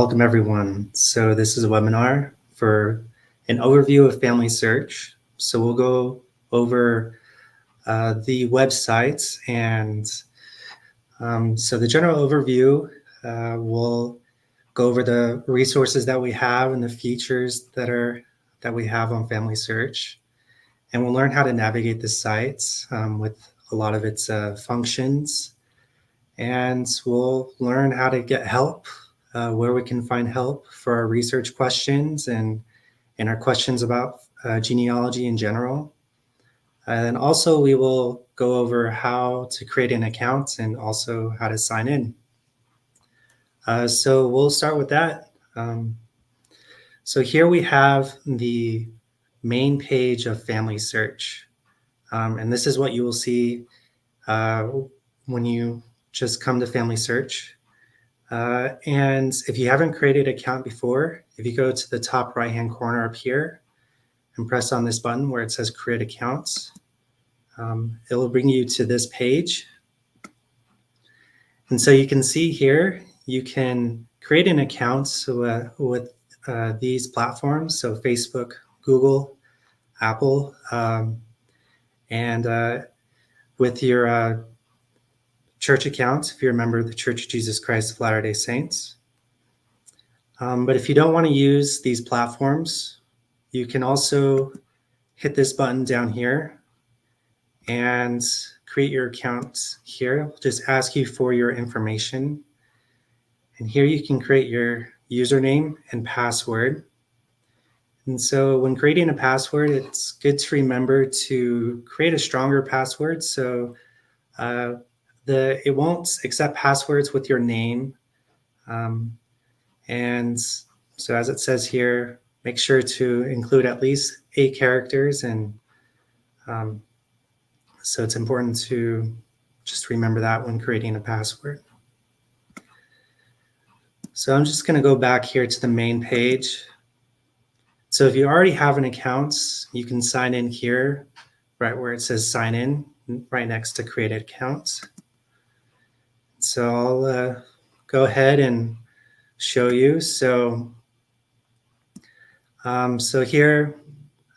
Welcome everyone. So this is a webinar for an overview of FamilySearch. So we'll go over the website and so the general overview will go over the resources that we have and the features that we have on FamilySearch. And we'll learn how to navigate the site with a lot of its functions. And we'll learn how to get help, where we can find help for our research questions and our questions about genealogy in general. And also we will go over how to create an account and also how to sign in. So we'll start with that. So here we have the main page of FamilySearch. And this is what you will see when you just come to FamilySearch. And if you haven't created an account before, if you go to the top right-hand corner up here and press on this button where it says Create Accounts, it will bring you to this page. And so you can see here, you can create an account with these platforms, so Facebook, Google, Apple, and with your church account, if you're a member of the Church of Jesus Christ of Latter-day Saints. But if you don't want to use these platforms, you can also hit this button down here and create your account here. It'll just ask you for your information. And here you can create your username and password. And so when creating a password, it's good to remember to create a stronger password. So it won't accept passwords with your name. And so as it says here, make sure to include at least 8 characters. And so it's important to just remember that when creating a password. So I'm just going to go back here to the main page. So if you already have an account, you can sign in here, right where it says sign in, right next to create an account. So I'll go ahead and show you. So here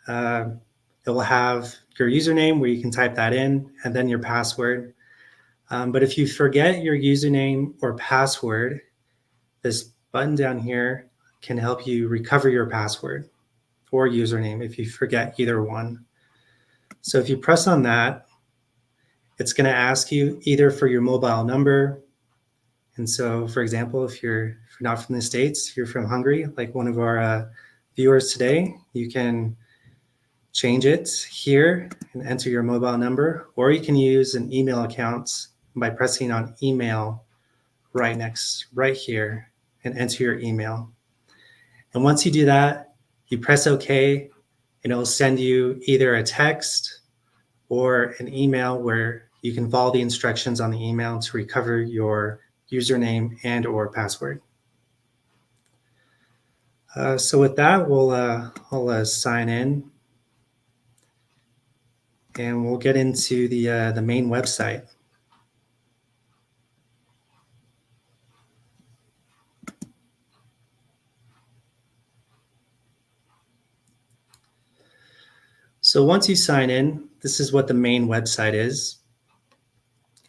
it will have your username where you can type that in, and then your password. But if you forget your username or password, this button down here can help you recover your password or username if you forget either one. So if you press on that, it's going to ask you either for your mobile number. And so, for example, if you're not from the States, you're from Hungary, like one of our viewers today, you can change it here and enter your mobile number, or you can use an email account by pressing on email right here and enter your email. And once you do that, you press OK, and it will send you either a text or an email where you can follow the instructions on the email to recover your username and or password. So with that, I'll sign in, and we'll get into the main website. So once you sign in, this is what the main website is,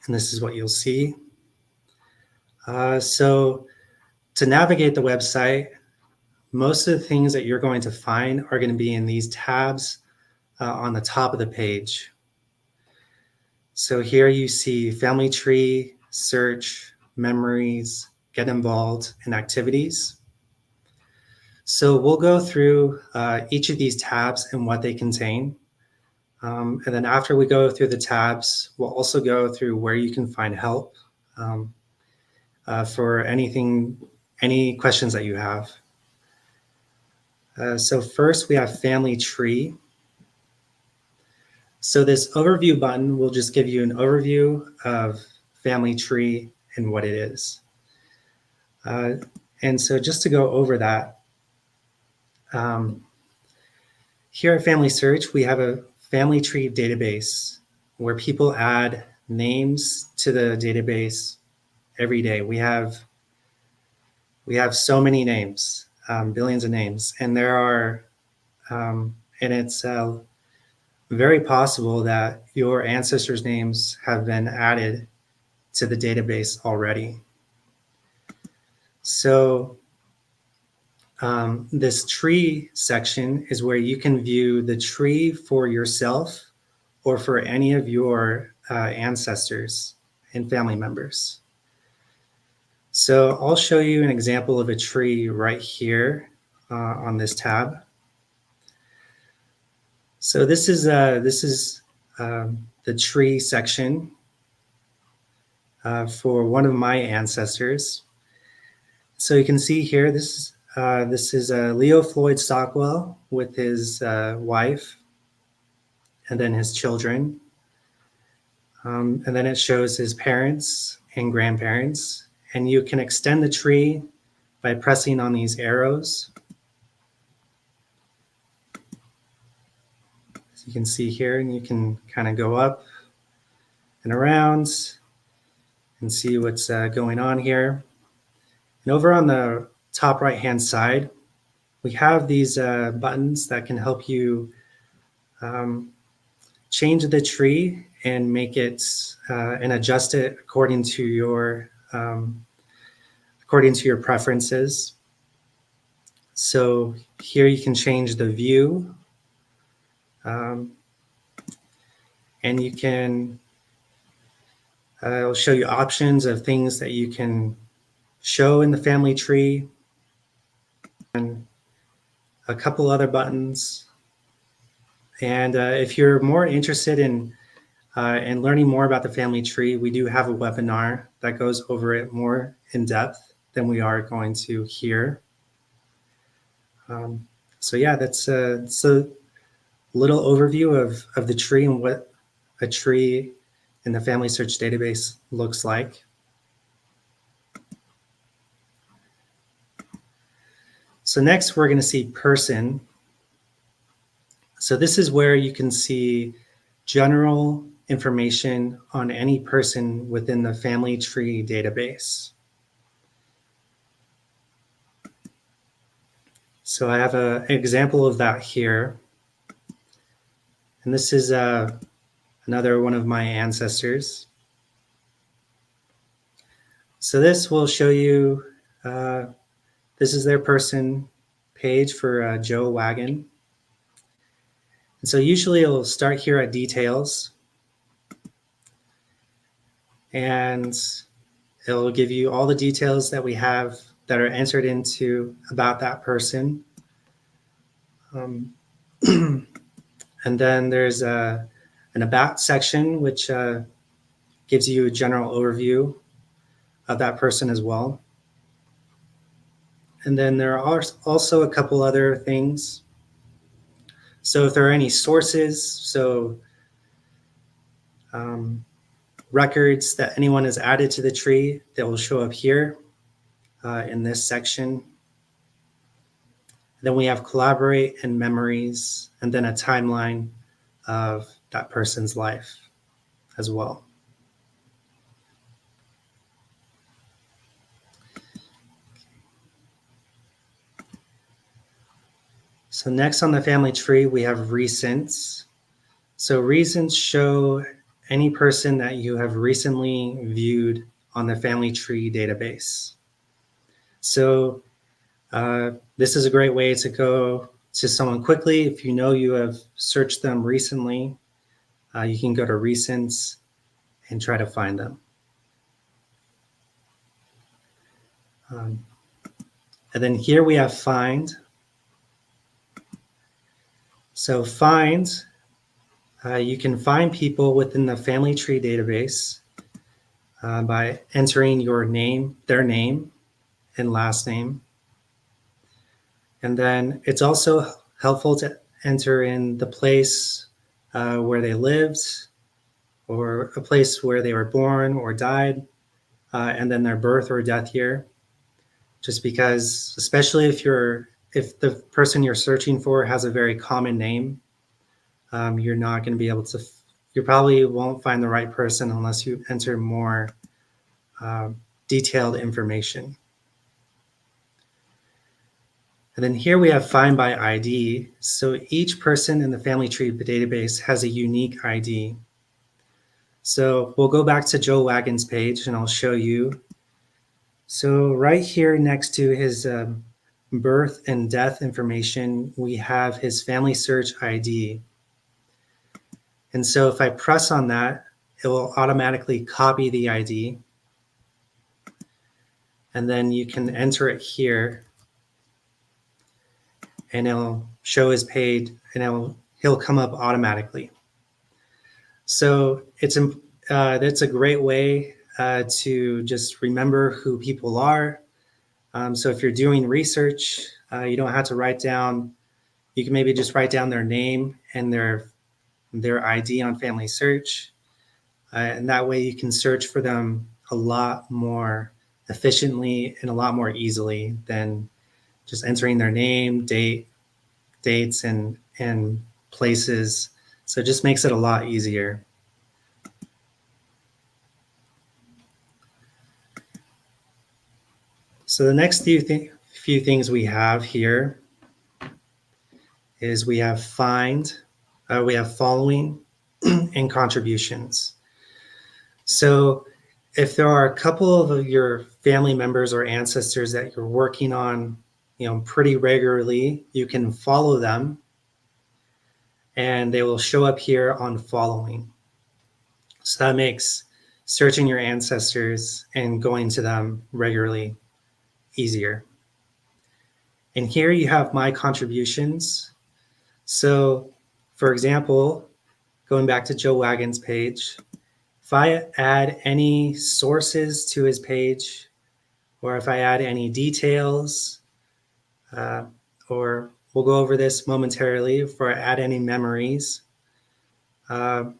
and this is what you'll see. So to navigate the website, most of the things that you're going to find are going to be in these tabs on the top of the page. So here you see Family Tree, Search, Memories, Get Involved, and Activities. So we'll go through each of these tabs and what they contain. And then after we go through the tabs, we'll also go through where you can find help for any questions that you have. So first we have Family Tree. So this overview button will just give you an overview of Family Tree and what it is. And so just to go over that, here at FamilySearch, we have a Family Tree database where people add names to the database every day. We have We have so many names, billions of names, and there are, and it's very possible that your ancestors' names have been added to the database already. So this tree section is where you can view the tree for yourself or for any of your ancestors and family members. So I'll show you an example of a tree right here on this tab. So this is the tree section for one of my ancestors. So you can see here, this is Leo Floyd Stockwell with his wife and then his children. And then it shows his parents and grandparents. And you can extend the tree by pressing on these arrows. As you can see here, and you can kind of go up and around and see what's going on here. And over on the top right-hand side, we have these buttons that can help you change the tree and make it and adjust it according to your preferences. So here you can change the view, and you can it'll show you options of things that you can show in the family tree, and a couple other buttons. And if you're more interested in learning more about the family tree, we do have a webinar that goes over it more in depth than we are going to here. So yeah, that's a little overview of the tree and what a tree in the FamilySearch database looks like. So next we're going to see person. So this is where you can see general information on any person within the family tree database. So I have an example of that here. And this is another one of my ancestors. So this will show you, this is their person page for Joe Wagon. And so usually it'll start here at details. And it'll give you all the details that we have that are entered into about that person. And then there's an about section, which gives you a general overview of that person as well. And then there are also a couple other things. So if there are any sources, so records that anyone has added to the tree, that will show up here in this section. Then we have collaborate and memories, and then a timeline of that person's life as well. So next on the family tree, we have recents. So recents show any person that you have recently viewed on the family tree database. So this is a great way to go to someone quickly. If you know you have searched them recently, you can go to recents and try to find them. And then here we have find. So find, you can find people within the family tree database by entering your name, their name and last name. And then it's also helpful to enter in the place where they lived, or a place where they were born or died, and then their birth or death year. Just because, especially if the person you're searching for has a very common name, you're not going to be able to, you probably won't find the right person unless you enter more detailed information. And then here we have Find by ID. So each person in the family tree database has a unique ID. So we'll go back to Joe Wagon's page and I'll show you. So right here next to his birth and death information, we have his FamilySearch ID. And so if I press on that, it will automatically copy the ID. And then you can enter it here and it'll show his page and he'll come up automatically. So it's a great way to just remember who people are. So if you're doing research, you don't have to write down, you can maybe just write down their name and their ID on FamilySearch. And that way you can search for them a lot more efficiently and a lot more easily than just entering their name, dates, and places. So it just makes it a lot easier. So the next few things we have here is we have find, we have following, and contributions. So if there are a couple of your family members or ancestors that you're working on, pretty regularly, you can follow them and they will show up here on following. So that makes searching your ancestors and going to them regularly easier. And here you have my contributions. So for example, going back to Joe Wagon's page, if I add any sources to his page, or if I add any details, or we'll go over this momentarily, if I add any memories, that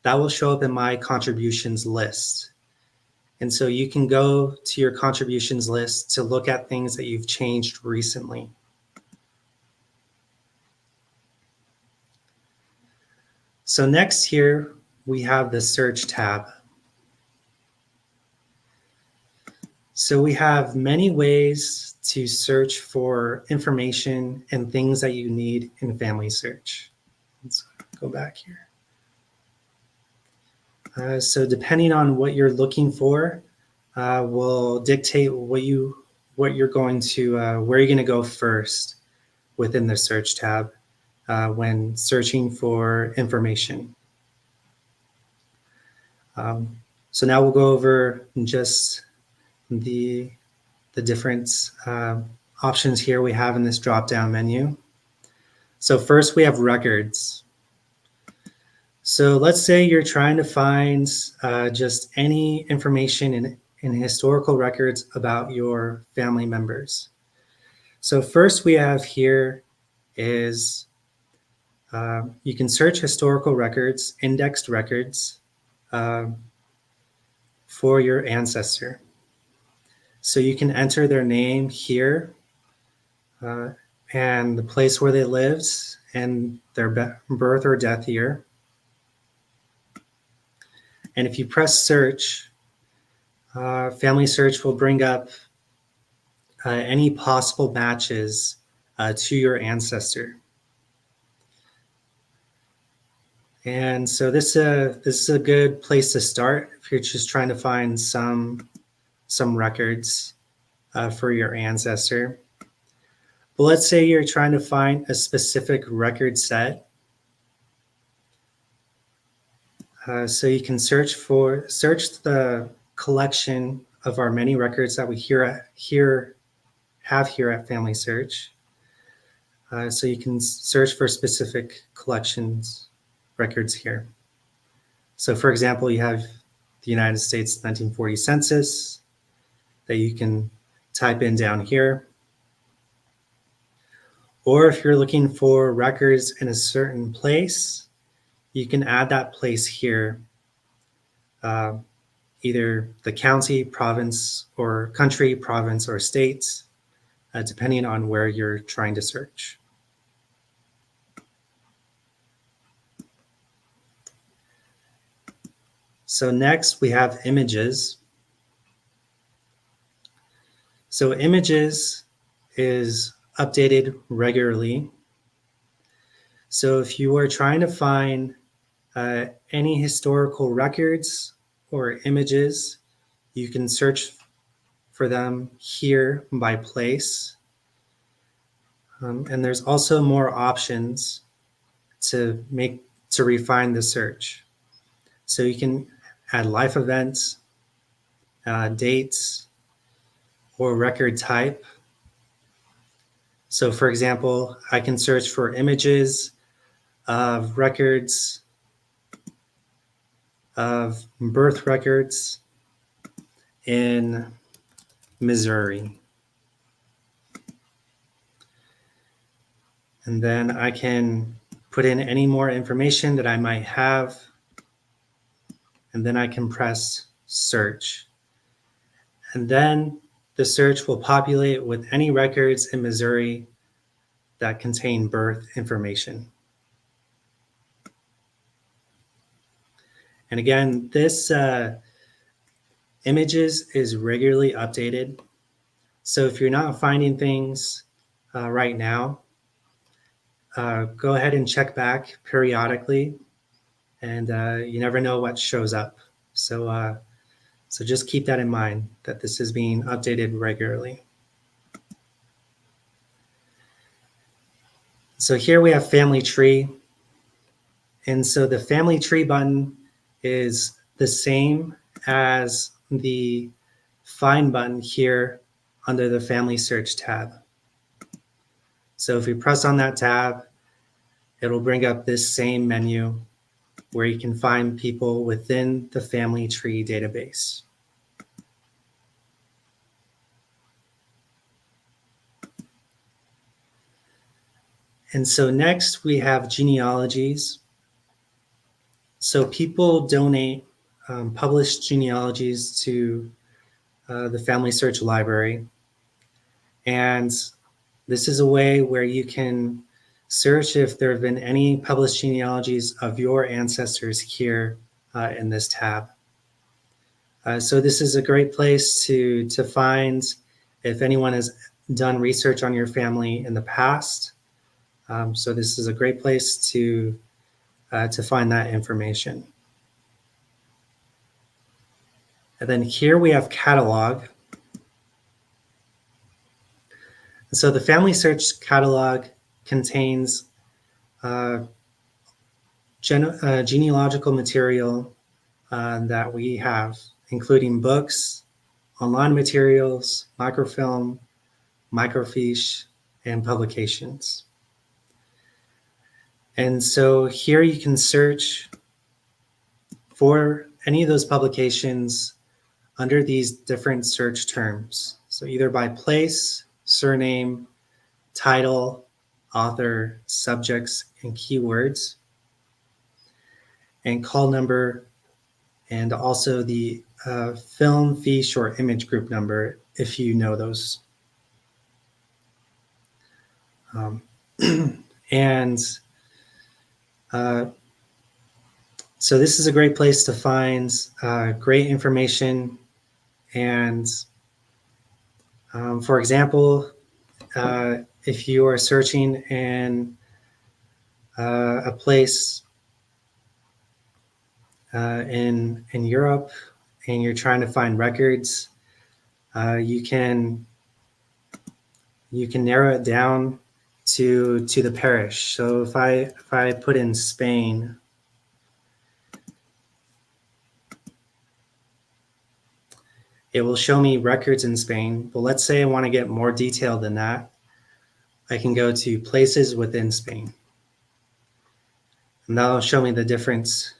will show up in my contributions list. And so you can go to your contributions list to look at things that you've changed recently. So next here, we have the search tab. So we have many ways to search for information and things that you need in FamilySearch. Let's go back here. So depending on what you're looking for, will dictate what you're going to, where you're going to go first within the search tab when searching for information. So now we'll go over just the different options here we have in this drop-down menu. So first we have records. So let's say you're trying to find just any information in historical records about your family members. So first we have here is you can search historical records, indexed records for your ancestor. So you can enter their name here and the place where they lived and their birth or death year. And if you press search, FamilySearch will bring up any possible matches to your ancestor. And so this is a good place to start if you're just trying to find some records for your ancestor. But let's say you're trying to find a specific record set. So you can search the collection of our many records that we have here at FamilySearch. So you can search for specific collections records here. So for example, you have the United States 1940 census that you can type in down here. Or if you're looking for records in a certain place, you can add that place here, either the county, province, or country, province, or state, depending on where you're trying to search. So next we have images. So images is updated regularly. So if you are trying to find any historical records or images, you can search for them here by place. And there's also more options to refine the search. So you can add life events, dates, or record type. So for example, I can search for images of records of birth records in Missouri. And then I can put in any more information that I might have, and then I can press search. And then the search will populate with any records in Missouri that contain birth information. And again, this images is regularly updated. So if you're not finding things right now, go ahead and check back periodically, and you never know what shows up. So just keep that in mind, that this is being updated regularly. So here we have family tree. And so the family tree button is the same as the find button here under the family search tab. So if we press on that tab, it'll bring up this same menu where you can find people within the family tree database. And so next we have genealogies. So people donate published genealogies to the FamilySearch library. And this is a way where you can search if there have been any published genealogies of your ancestors here in this tab. So this is a great place to find if anyone has done research on your family in the past. So this is a great place to find that information. And then here we have catalog. So the FamilySearch catalog contains genealogical material that we have, including books, online materials, microfilm, microfiche, and publications. And so here you can search for any of those publications under these different search terms. So either by place, surname, title, author, subjects, and keywords, and call number, and also the film, fiche, or image group number if you know those. And so this is a great place to find great information. And for example, if you are searching in a place in Europe and you're trying to find records, you can narrow it down to the parish. So if I put in Spain, it will show me records in Spain. But let's say I want to get more detailed than that. I can go to places within Spain. And that'll show me the different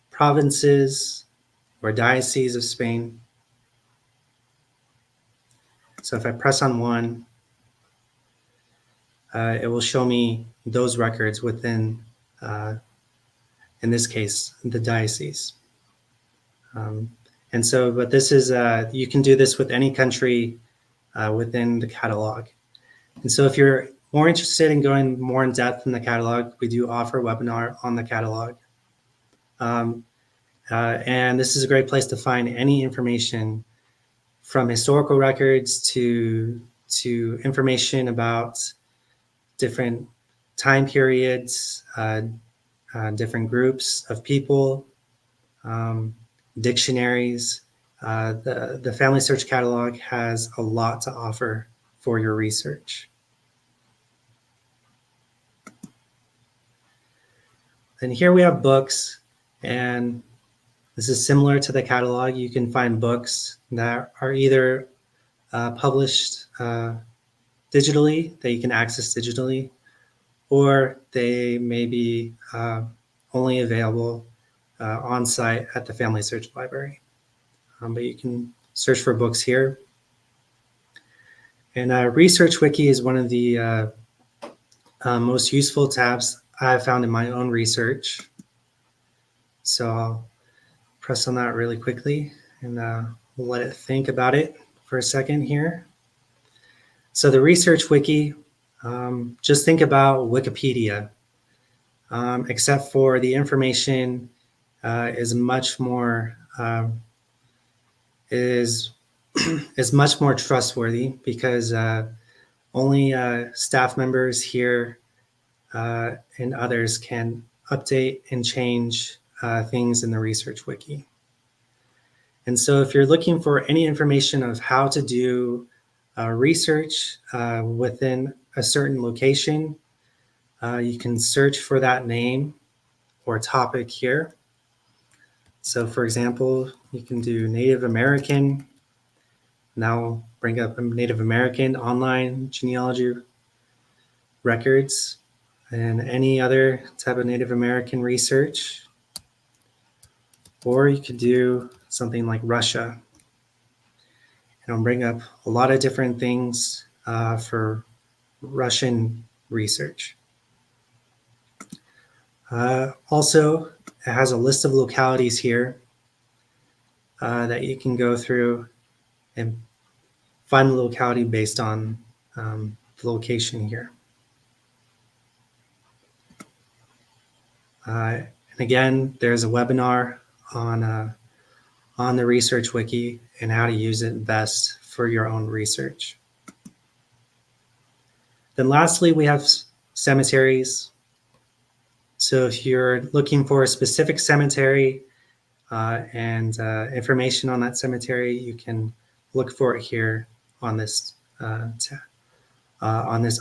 provinces or dioceses of Spain. So if I press on one, it will show me those records within, in this case, the diocese. And so, but this is, you can do this with any country within the catalog. And so if you're more interested in going more in depth in the catalog, we do offer a webinar on the catalog. And this is a great place to find any information from historical records to to information about different time periods, different groups of people, dictionaries. The FamilySearch catalog has a lot to offer for your research. And here we have books, and this is similar to the catalog. You can find books that are either published digitally, that you can access digitally, or they may be only available on site at the FamilySearch library. But you can search for books here. And Research Wiki is one of the most useful tabs I've found in my own research. So I'll press on that really quickly and we'll let it think about it for a second here. So the Research Wiki, just think about Wikipedia, except for the information is much more is much more trustworthy because only staff members here and others can update and change things in the Research Wiki. And so if you're looking for any information of how to do research within a certain location, you can search for that name or topic here. So for example, you can do Native American. Now bring up Native American online genealogy records and any other type of Native American research. Or you could do something like Russia. And I'll bring up a lot of different things for Russian research. Also, it has a list of localities here that you can go through and find the locality based on the location here. And again, there's a webinar on the Research Wiki and how to use it best for your own research. Then lastly, we have cemeteries. So if you're looking for a specific cemetery and information on that cemetery, you can look for it here on this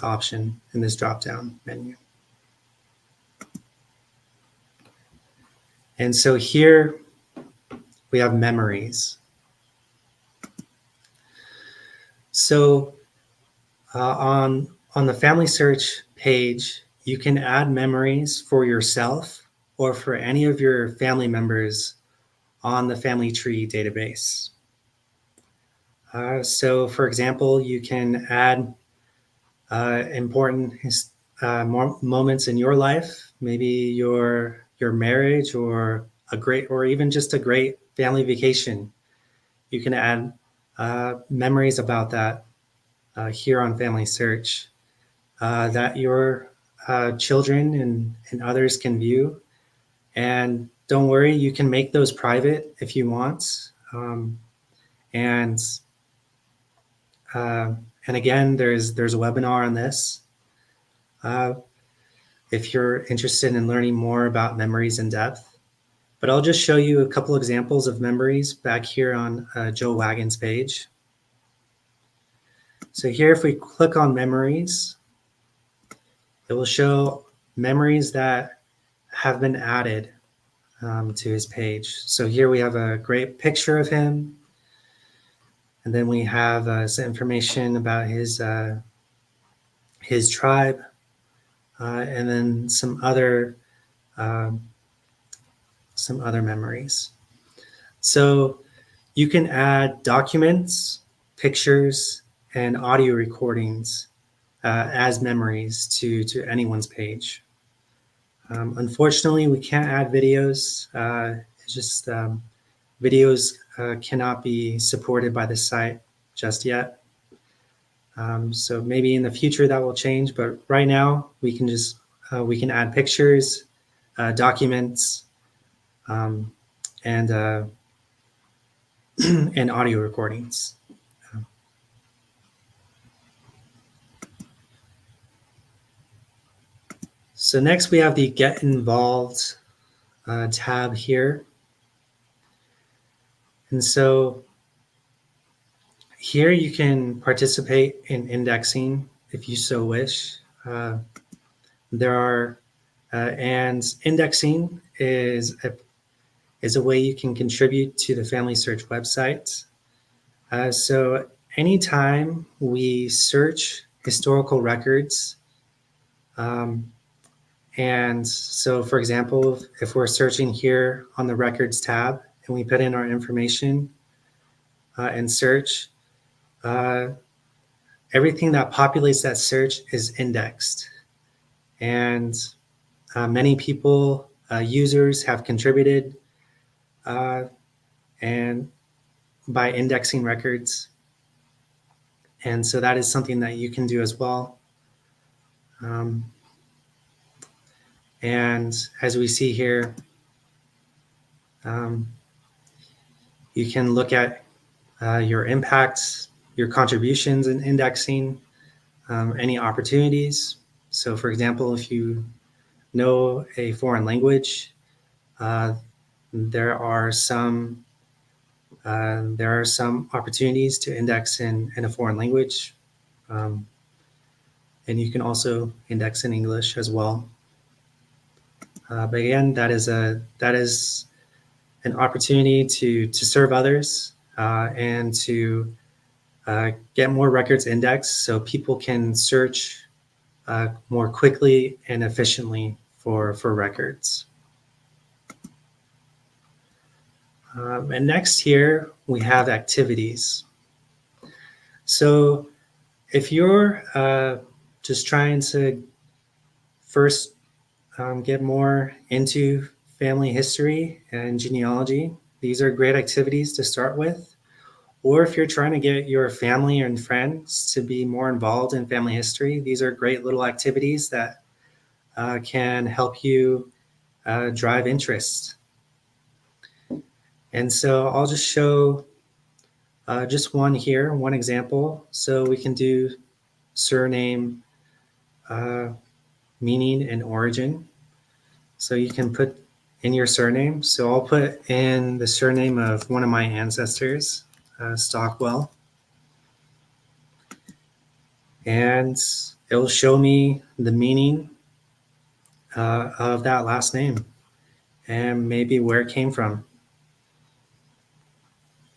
option in this drop-down menu. And so here we have memories. So on the FamilySearch page, you can add memories for yourself or for any of your family members on the family tree database. So for example, you can add important moments in your life, maybe your marriage or even just a great family vacation. You can add memories about that here on FamilySearch that your children and others can view. And don't worry, you can make those private if you want. And again, there's a webinar on this. If you're interested in learning more about memories in depth. But I'll just show you a couple examples of memories back here on Joe Wagon's page. So here, if we click on memories, it will show memories that have been added to his page. So here we have a great picture of him. And then we have some information about his tribe, and then some other memories. So you can add documents, pictures, and audio recordings as memories to anyone's page. Unfortunately, we can't add videos. It's just videos cannot be supported by the site just yet. So maybe in the future that will change, but right now we can just we can add pictures, documents, and and audio recordings. So next we have the Get Involved tab here. And so here you can participate in indexing if you so wish. And indexing is a way you can contribute to the FamilySearch website. So anytime we search historical records, and so for example, if we're searching here on the records tab and we put in our information and search, everything that populates that search is indexed. And many people, users have contributed and by indexing records. And so that is something that you can do as well. And as we see here, you can look at your impacts, your contributions in indexing, any opportunities. So for example, if you know a foreign language, there are some opportunities to index in a foreign language. And you can also index in English as well. But again, that is an opportunity to serve others and to get more records indexed so people can search more quickly and efficiently for records. And next here, we have activities. So if you're just trying to first get more into family history and genealogy, these are great activities to start with. Or if you're trying to get your family and friends to be more involved in family history, these are great little activities that can help you drive interest. And so I'll just show just one here, one example. So we can do surname, meaning, and origin. So you can put in your surname. So I'll put in the surname of one of my ancestors, Stockwell. And it'll show me the meaning of that last name and maybe where it came from.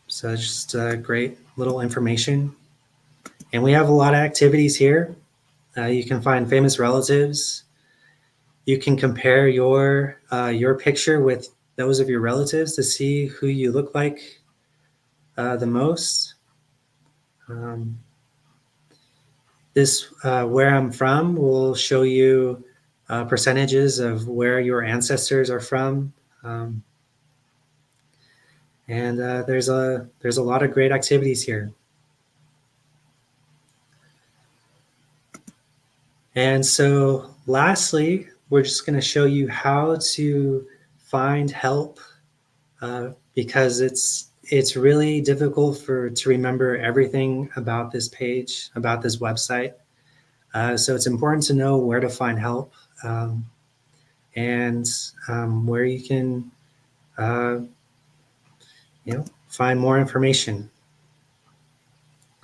So it's just great little information. And we have a lot of activities here. You can find famous relatives. You can compare your picture with those of your relatives to see who you look like the most. This where I'm from will show you percentages of where your ancestors are from. And there's a lot of great activities here. And so lastly, we're just going to show you how to find help because it's really difficult to remember everything about this page, about this website. So it's important to know where to find help and where you can find more information.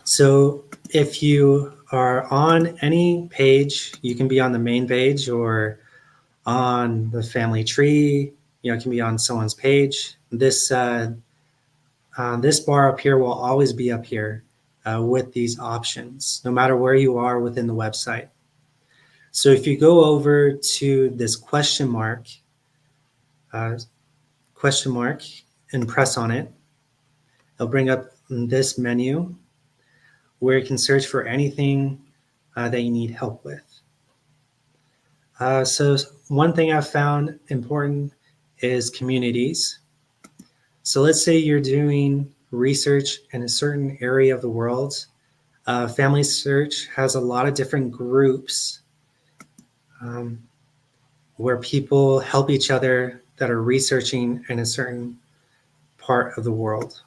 So if you are on any page, you can be on the main page or on the family tree, it can be on someone's page. This bar up here will always be up here with these options, no matter where you are within the website. So if you go over to this question mark and press on it, it'll bring up this menu where you can search for anything that you need help with. So one thing I've found important is communities. So let's say you're doing research in a certain area of the world. FamilySearch has a lot of different groups where people help each other that are researching in a certain part of the world.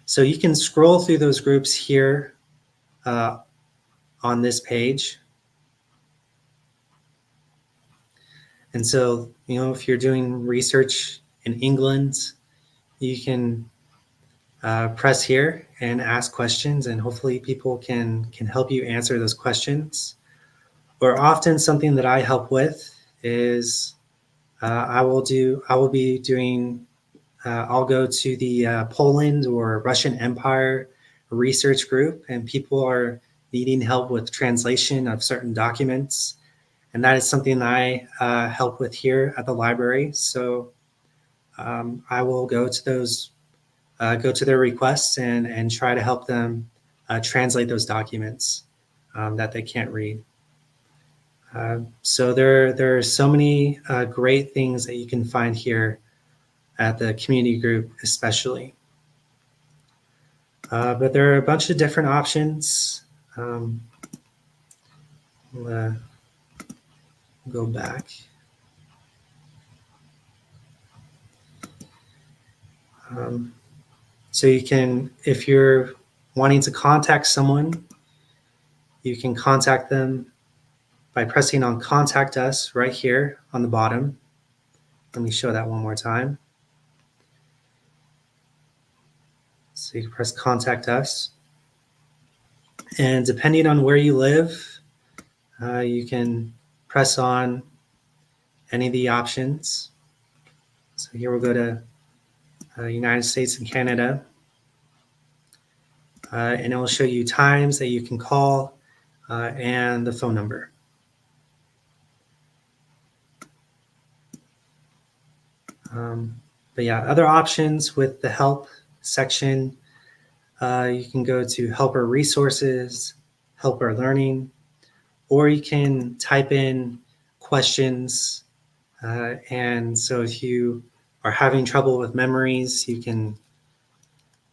So you can scroll through those groups here on this page. And so, if you're doing research in England, you can press here and ask questions, and hopefully people can help you answer those questions. Or often something that I help with is I'll go to the Poland or Russian Empire research group, and people are needing help with translation of certain documents. And that is something that I help with here at the library. So I will go to their requests and try to help them translate those documents that they can't read. So there are so many great things that you can find here at the community group, especially. But there are a bunch of different options. I'll go back. So you can, if you're wanting to contact someone, you can contact them by pressing on Contact Us right here on the bottom. Let me show that one more time. So you can press Contact Us. And depending on where you live, you can press on any of the options. So here we'll go to United States and Canada. And it will show you times that you can call and the phone number. But yeah, other options with the help section, you can go to helper resources, helper learning, or you can type in questions. And so if you are having trouble with memories, you can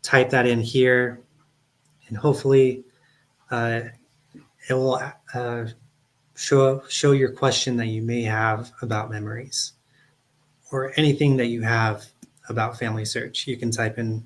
type that in here, and hopefully it will show your question that you may have about memories, or anything that you have about FamilySearch. You can type in